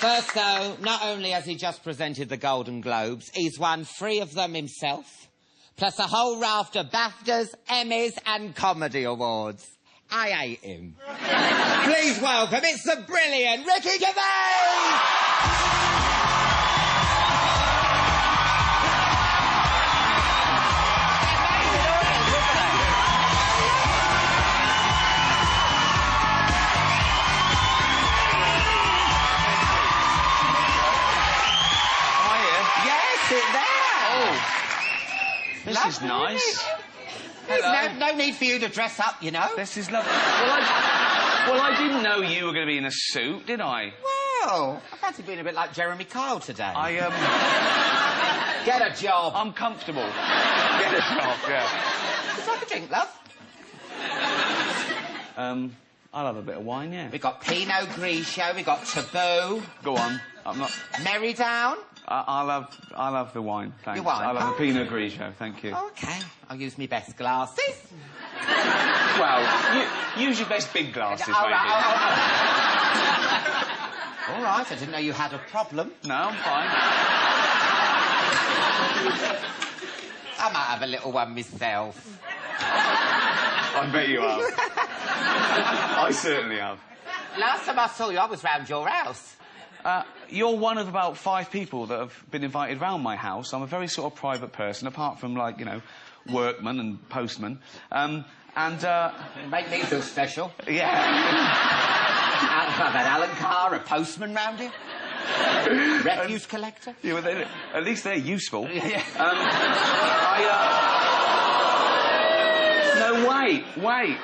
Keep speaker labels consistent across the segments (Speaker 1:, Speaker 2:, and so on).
Speaker 1: First, though, not only has he just presented the Golden Globes, he's won 3 of them himself, plus a whole raft of BAFTAs, Emmys and comedy awards. I hate him. Please welcome, it's the brilliant Ricky Gervais!
Speaker 2: This is nice.
Speaker 1: There's no need for you to dress up, you know.
Speaker 2: This is lovely. Well, I didn't know you were going to be in a suit, did I?
Speaker 1: Well, I fancy being a bit like Jeremy Kyle today. Get a job.
Speaker 2: I'm comfortable. Get a job, yeah.
Speaker 1: Would you like a drink, love?
Speaker 2: I'll have a bit of wine, yeah.
Speaker 1: We got Pinot Grigio, we got Taboo.
Speaker 2: Go on. I'm not...
Speaker 1: Merrydown.
Speaker 2: I'll have the wine, thanks.
Speaker 1: Your wine?
Speaker 2: I'll have a Pinot Grigio, thank you.
Speaker 1: OK. I'll use my best glasses.
Speaker 2: Well, use your best big glasses, maybe.
Speaker 1: All right, I didn't know you had a problem.
Speaker 2: No, I'm fine.
Speaker 1: I might have a little one myself.
Speaker 2: I bet you have. I certainly have.
Speaker 1: Last time I saw you, I was round your house.
Speaker 2: You're one of about 5 people that have been invited round my house. I'm a very sort of private person, apart from, like, you know, workman and postman.
Speaker 1: Make me feel special.
Speaker 2: Yeah.
Speaker 1: I've had Alan Carr, a postman round here. Refuse collector.
Speaker 2: Yeah, well, at least they're useful.
Speaker 1: Yeah.
Speaker 2: No, wait.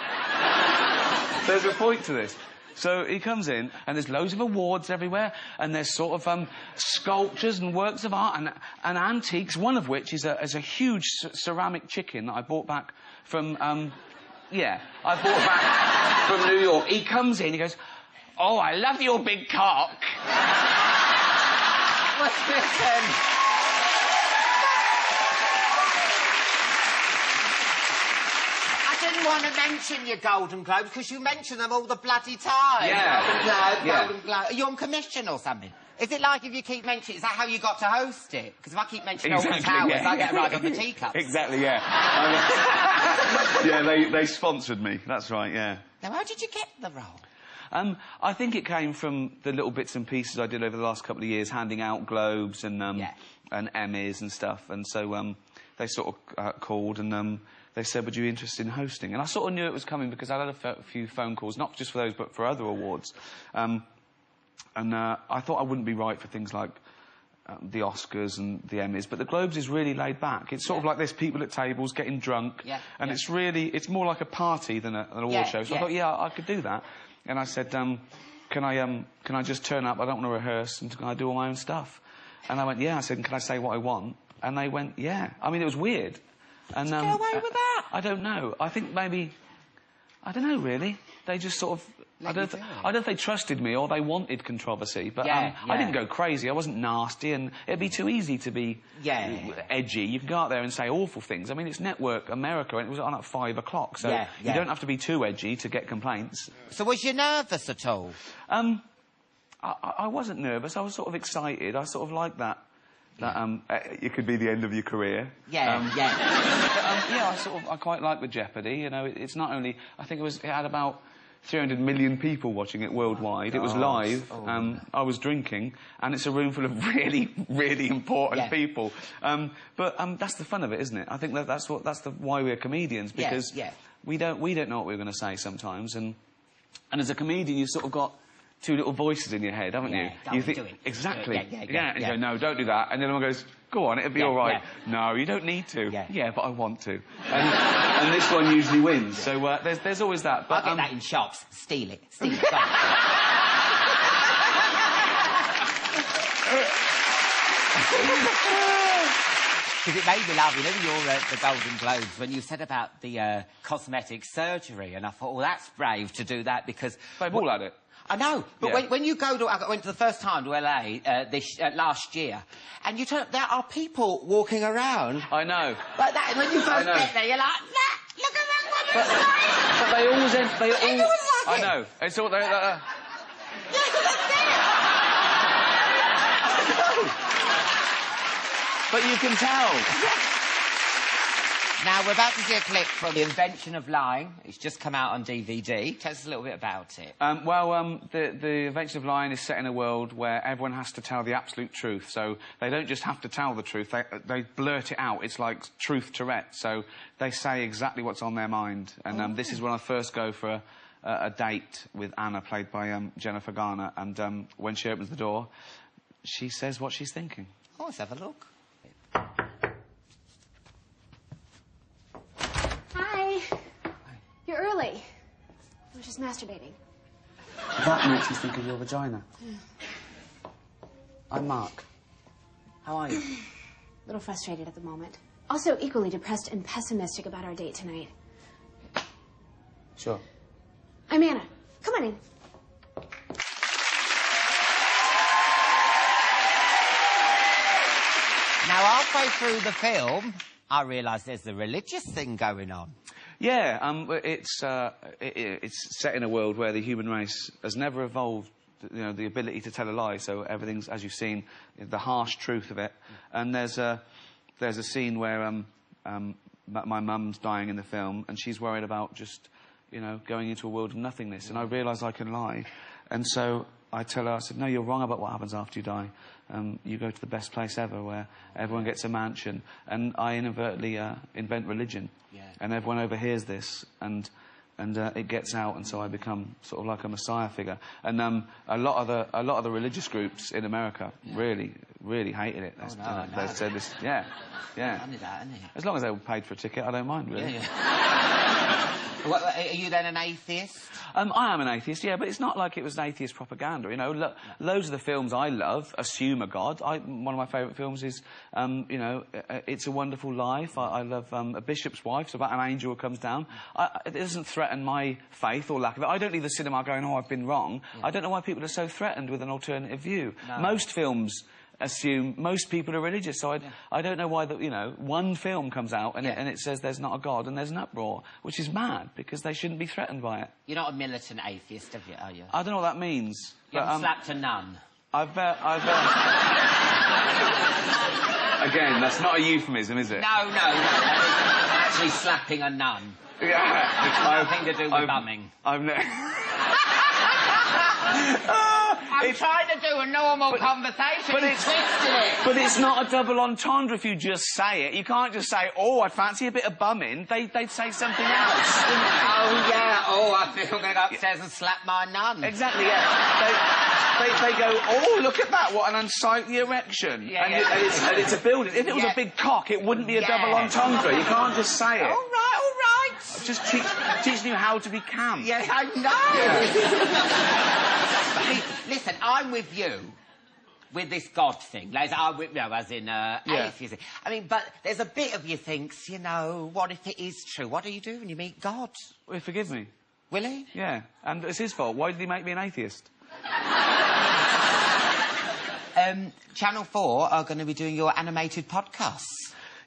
Speaker 2: There's a point to this. So he comes in, and there's loads of awards everywhere, and there's sort of sculptures and works of art and antiques, one of which is a huge ceramic chicken that I bought back from, I bought back from New York. He comes in, he goes, "Oh, I love your big cock."
Speaker 1: What's this then? I didn't want to mention your Golden Globes because you mention them all the bloody time.
Speaker 2: Yeah.
Speaker 1: Golden Globe. Are you on commission or something? Is it like if you keep mentioning... Is that how you got to host it? Because if I keep mentioning Alton Towers, I get right on the teacups.
Speaker 2: Exactly, yeah. Yeah, they sponsored me. That's right, yeah.
Speaker 1: Now, how did you get the role?
Speaker 2: I think it came from the little bits and pieces I did over the last couple of years, handing out Globes and Emmys and stuff. And so they sort of called and they said, "Would you be interested in hosting?" And I sort of knew it was coming because I had a few phone calls, not just for those, but for other awards. I thought I wouldn't be right for things like the Oscars and the Emmys, but the Globes is really laid back. It's sort of like there's people at tables getting drunk, and it's more like a party than an award show. So I thought, I could do that. And I said, can I just turn up? I don't want to rehearse, and can I do all my own stuff? And I went, yeah. I said, can I say what I want? And they went, yeah. I mean, it was weird. And
Speaker 1: get away with that?
Speaker 2: I don't know. I think maybe... I don't know, really. They just sort of... I don't know if they trusted me or they wanted controversy, but I didn't go crazy. I wasn't nasty, and it'd be too easy to be edgy. You can go out there and say awful things. I mean, it's Network America, and it was on at 5 o'clock, so you don't have to be too edgy to get complaints.
Speaker 1: So was you nervous at all?
Speaker 2: I wasn't nervous. I was sort of excited. I sort of liked that. It could be the end of your career. I quite like the Jeopardy. You know, it's not only... I think it had about 300 million people watching it worldwide. It was live. I was drinking, and it's a room full of really, really important people. But that's the fun of it, isn't it? I think that's why we're comedians, because we don't know what we're going to say sometimes, and as a comedian, you've sort of got 2 little voices in your head, haven't you? You think, exactly. And you go, no, don't do that. And then one goes, go on, it'll be all right. No, you don't need to. Yeah, but I want to. And this one usually wins. So there's always that. But
Speaker 1: I'll get that in shops. Steal it. Go on. Because it made me laugh, you know, the Golden Globes, when you said about the cosmetic surgery, and I thought, well, that's brave to do that because...
Speaker 2: They've all had it.
Speaker 1: I know, but when you go to... I went to the first time to LA last year, and there are people walking around...
Speaker 2: I know.
Speaker 1: Like that, when you first get there, you're like, look at that woman's face!
Speaker 2: But they always...
Speaker 1: Everyone's like
Speaker 2: I know. It's all... But you can tell.
Speaker 1: Now, we're about to see a clip from The Invention of Lying. It's just come out on DVD. Tell us a little bit about it.
Speaker 2: The Invention of Lying is set in a world where everyone has to tell the absolute truth. So they don't just have to tell the truth, they blurt it out. It's like truth Tourette. So they say exactly what's on their mind. And this is when I first go for a date with Anna, played by Jennifer Garner. And when she opens the door, she says what she's thinking.
Speaker 1: Oh, let's have a look.
Speaker 3: You're early. I was just masturbating.
Speaker 2: That makes you think of your vagina. I'm Mark. How are you?
Speaker 3: A little frustrated at the moment. Also equally depressed and pessimistic about our date tonight.
Speaker 2: Sure.
Speaker 3: I'm Anna. Come on in.
Speaker 1: Now, halfway through the film, I realise there's a religious thing going on.
Speaker 2: Yeah, it's set in a world where the human race has never evolved, you know, the ability to tell a lie. So everything's, as you've seen, the harsh truth of it. And there's a scene where my mum's dying in the film, and she's worried about just, you know, going into a world of nothingness. And I realise I can lie, and so I tell her, I said, no, you're wrong about what happens after you die. You go to the best place ever, where everyone gets a mansion. And I inadvertently invent religion. Yeah. And everyone overhears this, and it gets out, and so I become sort of like a messiah figure. And a lot of the religious groups in America really hated it. They said this, yeah.
Speaker 1: Funny that, isn't it?
Speaker 2: As long as they were paid for a ticket, I don't mind, really.
Speaker 1: Well, are you then an atheist?
Speaker 2: I am an atheist, yeah, but it's not like it was atheist propaganda. You know, loads of the films I love assume a god. One of my favourite films is, you know, It's a Wonderful Life. I love A Bishop's Wife. It's about an angel who comes down. It doesn't threaten my faith or lack of it. I don't leave the cinema going, oh, I've been wrong. Yeah. I don't know why people are so threatened with an alternative view. No. Most films assume most people are religious, so I don't know why you know, one film comes out and it says there's not a god and there's an uproar, which is mad, because they shouldn't be threatened by it.
Speaker 1: You're not a militant atheist, are you?
Speaker 2: I don't know what that means.
Speaker 1: You haven't slapped a nun?
Speaker 2: Again, that's not a euphemism, is it?
Speaker 1: No. Actually slapping a nun.
Speaker 2: Yeah.
Speaker 1: It's nothing to do with bumming. I'm trying to do a normal conversation, but it's twisted it.
Speaker 2: But it's not a double entendre if you just say it. You can't just say, oh, I fancy a bit of bumming. They'd say something else.
Speaker 1: Oh, yeah. Oh, I think I'm going to go upstairs and slap my nun.
Speaker 2: Exactly, yeah. They go, oh, look at that, what an unsightly erection. Yeah, and it's a building. If it was a big cock, it wouldn't be a double entendre. You can't just say it.
Speaker 1: All right.
Speaker 2: Just teaching you how to be camp.
Speaker 1: Yeah, I know. Hey, listen, I'm with you with this God thing. Like, as in atheism. I mean, but there's a bit of you thinks, you know, what if it is true? What do you do when you meet God?
Speaker 2: Will he forgive me?
Speaker 1: Will he?
Speaker 2: Yeah, and it's his fault. Why did he make me an atheist?
Speaker 1: Channel 4 are going to be doing your animated podcasts.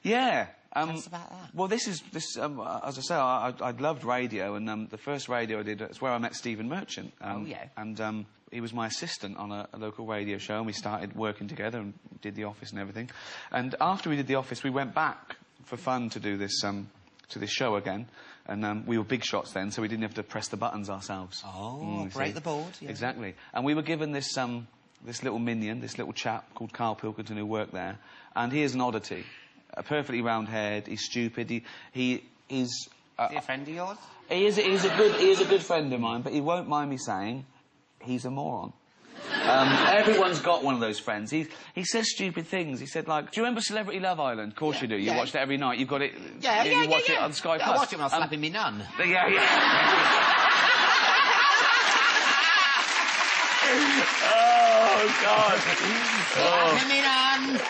Speaker 2: Yeah.
Speaker 1: Tell us about that.
Speaker 2: Well, as I say, I loved radio, and the first radio I did, it's where I met Stephen Merchant. And he was my assistant on a local radio show, and we started working together and did The Office and everything. And after we did The Office, we went back for fun to do this show again. And we were big shots then, so we didn't have to press the buttons ourselves.
Speaker 1: Oh, break the board. Yeah.
Speaker 2: Exactly. And we were given this little minion, this little chap called Carl Pilkington, who worked there, and he is an oddity. A perfectly round head. He's stupid. He is.
Speaker 1: Is he a friend of yours?
Speaker 2: He is a good friend of mine, but he won't mind me saying he's a moron. Everyone's got one of those friends. He says stupid things. He said, like, do you remember Celebrity Love Island? Of course you do. You watched it every night. You've got it. You watch it on Sky Plus.
Speaker 1: I watch it when I was slapping me nun.
Speaker 2: Yeah. Oh God.
Speaker 1: Slapping me nun.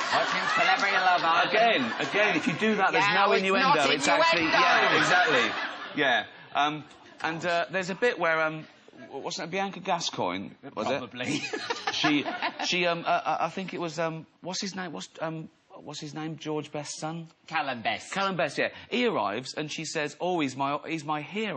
Speaker 1: Watching Celebrity Love Island.
Speaker 2: Again, if you do that, there's no innuendo. It's actually, exactly. Yeah. And there's a bit where, wasn't it Bianca Gascoigne?
Speaker 1: Probably.
Speaker 2: She, I think it was, what's his name? What's his name? George Best's son?
Speaker 1: Callum Best.
Speaker 2: Callum Best, yeah. He arrives and she says, oh, he's my hero.